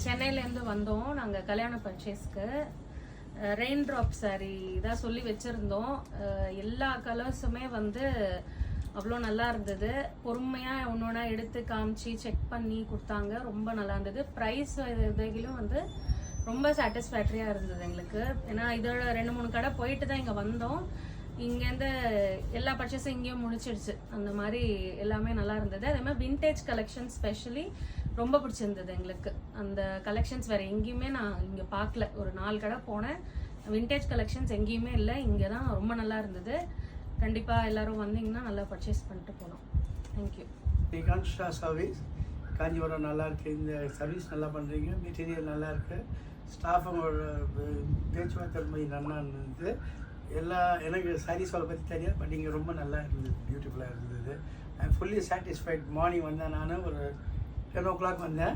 சென்னையிலேருந்து வந்தோம் நாங்கள் கல்யாண பர்ச்சேஸ்க்கு. ரெயின் ட்ராப் சாரீ தான் சொல்லி வச்சுருந்தோம். எல்லா கலர்ஸுமே வந்து அவ்வளோ நல்லா இருந்தது. பொறுமையாக ஒன்று ஒன்றா எடுத்து காமிச்சு செக் பண்ணி கொடுத்தாங்க. ரொம்ப நல்லா இருந்தது. ப்ரைஸ் இதிலும் வந்து ரொம்ப சாட்டிஸ்ஃபேக்டரியாக இருந்தது எங்களுக்கு. ஏன்னா இதோட 2-3 கடை போயிட்டு தான் இங்கே வந்தோம். இங்கேருந்து எல்லா பர்ச்சேஸும் இங்கேயும் முடிச்சிடுச்சு. அந்த மாதிரி எல்லாமே நல்லா இருந்தது. அதே மாதிரி விண்டேஜ் கலெக்ஷன் ஸ்பெஷலி ரொம்ப பிடிச்சிருந்தது எங்களுக்கு. அந்த கலெக்ஷன்ஸ் வேறு எங்கேயுமே நான் இங்கே பார்க்கல. ஒரு 4 கடை போனேன், விண்டேஜ் கலெக்ஷன்ஸ் எங்கேயுமே இல்லை. இங்கே தான் ரொம்ப நல்லா இருந்தது. கண்டிப்பாக எல்லோரும் வந்தீங்கன்னா நல்லா பர்ச்சேஸ் பண்ணிட்டு போகலாம். தேங்க்யூ. நிகான்ஷா சர்வீஸ் காஞ்சிபுரம் நல்லா இருக்குது. இந்த சர்வீஸ் நல்லா பண்ணுறீங்க, மெட்டீரியல் நல்லா இருக்குது, ஸ்டாஃபுங்களோட பேச்சுவார்த்தை நல்லா இருந்தது. எனக்கு சாரீஸோட பற்றி தெரியாது, பட் இங்கே ரொம்ப நல்லா இருந்தது, பியூட்டிஃபுல்லாக இருந்தது. I am fully satisfied. Morning வந்தேன், நான் ஒரு 10 o'clock வந்தேன்.